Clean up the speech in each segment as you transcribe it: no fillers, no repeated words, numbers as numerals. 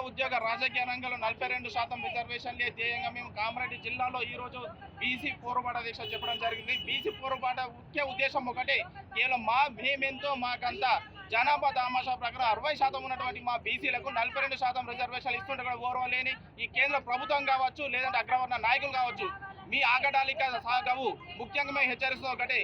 ఉద్యోగ రాజకీయ రంగంలో 42% రిజర్వేషన్లే ధ్యేయంగా మేము కామారెడ్డి జిల్లాలో ఈరోజు బీసీ పోరుబాట దీక్ష చెప్పడం జరిగింది. బీసీ పోరుబాట ముఖ్య ఉద్దేశం ఒకటే, కేవలం మేమెంతో మాకంతా జనాభా దామాషా ప్రకారం 60% ఉన్నటువంటి మా బీసీలకు 42% రిజర్వేషన్లు ఇస్తుంటే కూడా ఓర్వలేని ఈ కేంద్ర ప్రభుత్వం కావచ్చు, లేదంటే అగ్రవర్ణ నాయకులు కావచ్చు, మీ ఆగడాలిక సాగవు. ముఖ్యంగా మేము హెచ్చరిస్తూ ఒకటే,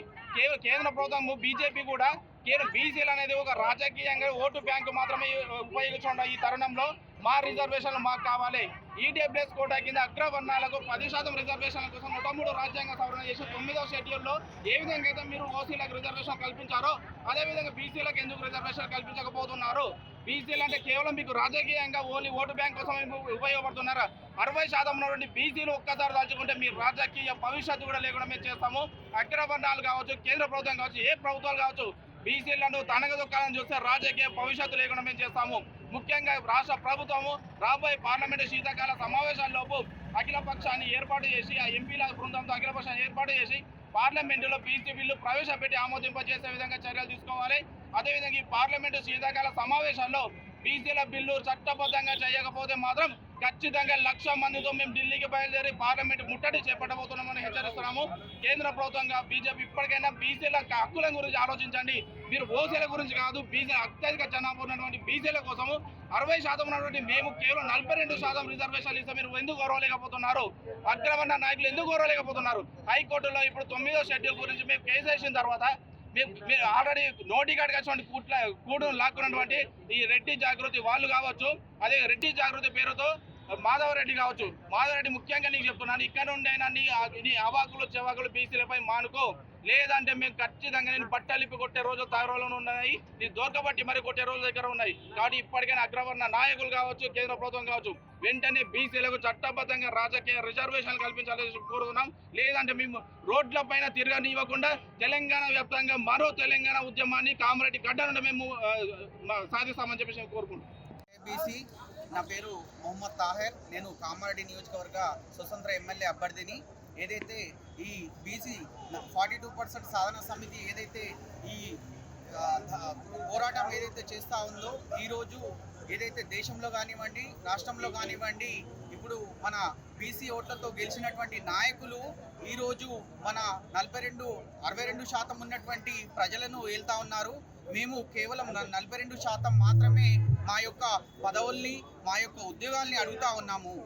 కేంద్ర ప్రభుత్వం బీజేపీ కూడా కేవలం బీసీలు అనేది ఒక రాజకీయంగా ఓటు బ్యాంకు మాత్రమే ఉపయోగించుకున్న ఈ తరుణంలో మా రిజర్వేషన్లు మాకు కావాలి. ఈడబ్ల్యూఎస్ కోటా కింద అగ్రవర్ణాలకు 10% రిజర్వేషన్ల కోసం 103 రాజ్యాంగ సవరణ చేసి 9వ షెడ్యూల్లో ఏ విధంగా అయితే మీరు ఓసీలకు రిజర్వేషన్ కల్పించారో అదేవిధంగా బీసీలకు ఎందుకు రిజర్వేషన్ కల్పించకపోతున్నారు? బీసీలు అంటే కేవలం మీకు రాజకీయంగా ఓన్లీ ఓటు బ్యాంక్ కోసం ఉపయోగపడుతున్నారు. 60% ఉన్నటువంటి బీసీలు ఒక్కసారి దాచుకుంటే మీ రాజకీయ భవిష్యత్తు కూడా లేకుండా మేము చేస్తాము. అగ్రవర్ణాలు కావచ్చు, కేంద్ర ప్రభుత్వం కావచ్చు, ఏ ప్రభుత్వాలు కావచ్చు, బీసీలను తనగదొక్కాలని చూస్తే రాజకీయ భవిష్యత్తు లేకుండా మేము చేస్తాము. ముఖ్యంగా రాష్ట్ర ప్రభుత్వము రాబోయే పార్లమెంటు శీతాకాల సమావేశాల్లోపు అఖిల పక్షాన్ని ఏర్పాటు చేసి ఆ ఎంపీల బృందంతో అఖిల పక్షాన్ని ఏర్పాటు చేసి పార్లమెంటులో బీసీ బిల్లు ప్రవేశపెట్టి ఆమోదింపజేసే విధంగా చర్యలు తీసుకోవాలి. అదేవిధంగా ఈ పార్లమెంటు శీతాకాల సమావేశాల్లో బీసీల బిల్లు చట్టబద్ధంగా చేయకపోతే మాత్రం ఖచ్చితంగా 1,00,000 మందితో మేము ఢిల్లీకి బయలుదేరి పార్లమెంట్ ముట్టడి చేపట్టబోతున్నామని హెచ్చరిస్తున్నాము. కేంద్ర ప్రభుత్వంగా బీజేపీ ఇప్పటికైనా బీసీల హక్కుల గురించి ఆలోచించండి. మీరు ఓసీల గురించి కాదు, బీసీ అత్యధిక జనాభా ఉన్నటువంటి బీసీల కోసము 60% ఉన్నటువంటి మేము కేవలం 42% రిజర్వేషన్లు ఇస్తే మీరు ఎందుకు గౌరవలేకపోతున్నారు? అగ్రవర్ణ నాయకులు ఎందుకు గౌరవలేకపోతున్నారు? హైకోర్టులో ఇప్పుడు 9వ షెడ్యూల్ గురించి మేము కేసు వేసిన తర్వాత మీరు ఆల్రెడీ నోటికాడికి వచ్చినటువంటి కూడు లాక్కున్నటువంటి ఈ రెడ్డి జాగృతి వాళ్ళు కావచ్చు, అదే రెడ్డి జాగృతి పేరుతో మాధవరెడ్డి కావచ్చు. మాధవరెడ్డి ముఖ్యంగా నీకు చెప్తున్నాను, ఇక్కడ ఉండైనా నీ అవాకులు చెవాకులు బీసీలపై మానుకో, లేదంటే మేము ఖచ్చితంగా నేను బట్టలిప్పి కొట్టే రోజు తారోళ్ళు ఉన్నాయి, నీ దొరకబట్టి మరి కొట్టే రోజు దగ్గర ఉన్నాయి. కాబట్టి ఇప్పటికైనా అగ్రవర్ణ నాయకులు కావచ్చు, కేంద్ర ప్రభుత్వం కావచ్చు, వెంటనే బీసీలకు చట్టబద్ధంగా రాజకీయ రిజర్వేషన్లు కల్పించాలని కోరుతున్నాం. లేదంటే మేము రోడ్ల పైన తిరగనివ్వకుండా తెలంగాణ వ్యాప్తంగా మరో తెలంగాణ ఉద్యమాన్ని కామారెడ్డి గడ్డ నుండి మేము సాధిస్తామని చెప్పేసి కోరుకుంటున్నాం. బీసీ, నా పేరు మొహమ్మద్ తాహెర్. నేను కామారెడ్డి నియోజకవర్గ స్వతంత్ర ఎమ్మెల్యే అభ్యర్థిని. ఏదైతే ఈ బీసీ 42% సాధన సమితి ఏదైతే ఈ పోరాటం ఏదైతే చేస్తూ ఉందో, ఈరోజు ఏదైతే దేశంలో కానివ్వండి, రాష్ట్రంలో కానివ్వండి, ఇప్పుడు మన బీసీ ఓట్లతో గెలిచినటువంటి నాయకులు ఈరోజు మన 62% ఉన్నటువంటి ప్రజలను ఏల్తా ఉన్నారు. మేము కేవలం 42% మాత్రమే మా యొక్క పదవుల్ని, మా యొక్క ఉద్యోగాల్ని అడుగుతా ఉన్నాము.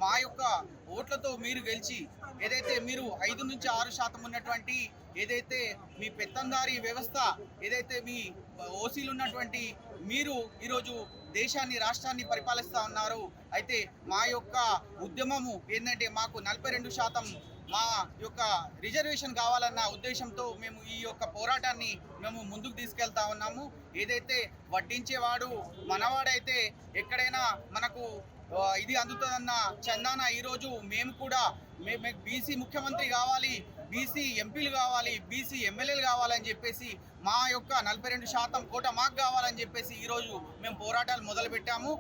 మా యొక్క ఓట్లతో మీరు గెలిచి ఏదైతే మీరు 5 నుంచి 6% ఉన్నటువంటి ఏదైతే మీ పెత్తందారీ వ్యవస్థ ఏదైతే మీ ఓసీలు ఉన్నటువంటి మీరు ఈరోజు దేశాన్ని, రాష్ట్రాన్ని పరిపాలిస్తూ ఉన్నారు. అయితే మా యొక్క ఉద్యమము ఏంటంటే మాకు 42% మా యొక్క రిజర్వేషన్ కావాలన్న ఉద్దేశంతో మేము ఈ యొక్క పోరాటాన్ని మేము ముందుకు తీసుకెళ్తా ఉన్నాము. ఏదైతే వడ్డించేవాడు మనవాడైతే ఎక్కడైనా మనకు ఇది అందుతుందన్న చందాన ఈరోజు మేము కూడా బీసీ ముఖ్యమంత్రి కావాలి, బీసీ ఎంపీలు కావాలి, బీసీ ఎమ్మెల్యేలు కావాలని చెప్పేసి మా యొక్క 42% కోట మాకు కావాలని చెప్పేసి ఈరోజు మేము పోరాటాలు మొదలుపెట్టాము.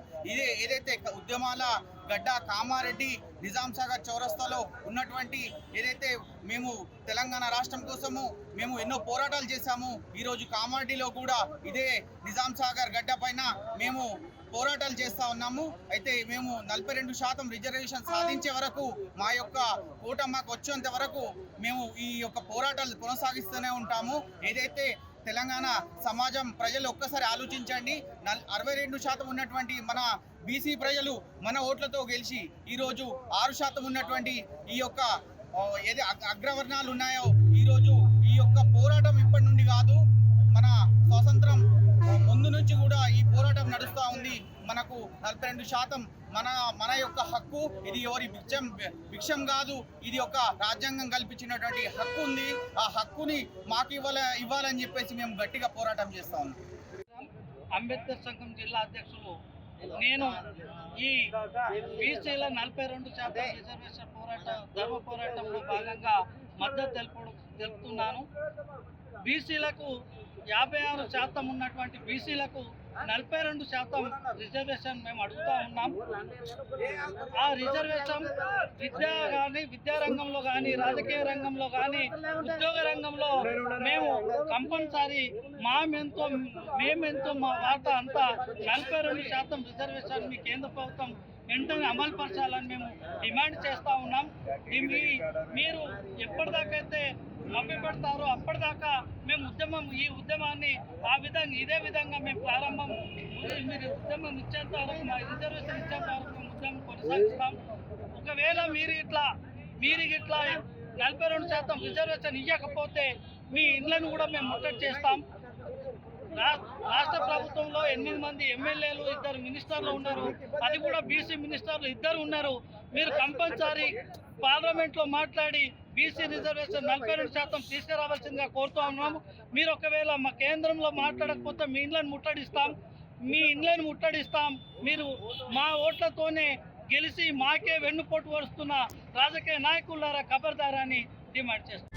ఏదైతే ఉద్యమాల గడ్డ కామారెడ్డి నిజాం సాగర్ చౌరస్తాలో ఉన్నటువంటి ఏదైతే మేము తెలంగాణ రాష్ట్రం కోసము మేము ఎన్నో పోరాటాలు చేశాము. ఈరోజు కామారెడ్డిలో కూడా ఇదే నిజాం సాగర్ గడ్డ పైన మేము పోరాటాలు చేస్తూ ఉన్నాము. అయితే మేము 42% రిజర్వేషన్ సాధించే వరకు, మా యొక్క కోట మాకు వచ్చేంత వరకు మేము ఈ యొక్క పోరాటాలు కొనసాగిస్తూనే ఉంటాము. ఏదైతే తెలంగాణ సమాజం ప్రజలు ఒక్కసారి ఆలోచించండి, 62% ఉన్నటువంటి మన బీసీ ప్రజలు మన ఓట్లతో గెలిచి ఈరోజు 6% ఉన్నటువంటి ఈ యొక్క ఏది అగ్రవర్ణాలు ఉన్నాయో ఈరోజు ఈ యొక్క పోరాటం ఇప్పటి నుండి కాదు, మన స్వాతంత్రం ముందు నుంచి కూడా ఈ పోరాటం నడుస్తూ ఉంది. మనకు 42% మన యొక్క హక్కు. ఇది ఎవరి భిక్షం కాదు, ఇది ఒక రాజ్యాంగం కల్పించినటువంటి హక్కు ఉంది. ఆ హక్కుని మాకు ఇవ్వాలని చెప్పేసి మేము గట్టిగా పోరాటం చేస్తా ఉన్నాం. అంబేద్కర్ సంఘం జిల్లా అధ్యక్షులు నేను ఈ బీసీల 42% రిజర్వేషన్ ధర్మ పోరాటంలో భాగంగా మద్దతు తెలుపుతున్నాను. బీసీలకు 56% ఉన్నటువంటి బీసీలకు 42% రిజర్వేషన్ మేము అడుగుతా ఉన్నాం. ఆ రిజర్వేషన్ విద్యారంగంలో కానీ రాజకీయ రంగంలో కానీ ఉద్యోగ రంగంలో మేము కంపల్సరీ మేమెంతో మా వాటా అంతా 42% రిజర్వేషన్ మీ కేంద్ర ప్రభుత్వం వెంటనే అమలు పరచాలని మేము డిమాండ్ చేస్తూ ఉన్నాం. మీరు ఎప్పటిదాకైతే మభ్యపెడతారో అప్పటిదాకా మేము ఈ ఉద్యమాన్ని ఇదే విధంగా మేము మీరు ఉద్యమం ఇచ్చేంత వరకు మా రిజర్వేషన్ ఇచ్చేంత వరకు మేము ఉద్యమం కొనసాగిస్తాం. ఒకవేళ మీరు ఇట్లా 42% రిజర్వేషన్ ఇవ్వకపోతే మీ ఇళ్లను కూడా మేము ముట్టడి చేస్తాం. రాష్ట్ర ప్రభుత్వంలో 8 మంది ఎమ్మెల్యేలు 2 మినిస్టర్లు ఉన్నారు. అది కూడా బీసీ మినిస్టర్లు 2 ఉన్నారు. మీరు కంపల్సరీ పార్లమెంట్లో మాట్లాడి బీసీ రిజర్వేషన్ 42% తీసుకురావాల్సిందిగా కోరుతూ ఉన్నాము. మీరు ఒకవేళ మా కేంద్రంలో మాట్లాడకపోతే మీ ఇండ్లను ముట్టడిస్తాం. మీరు మా ఓట్లతోనే గెలిచి మాకే వెన్నుపోటు వస్తున్న రాజకీయ నాయకులారా ఖబర్దారా అని డిమాండ్ చేస్తాం.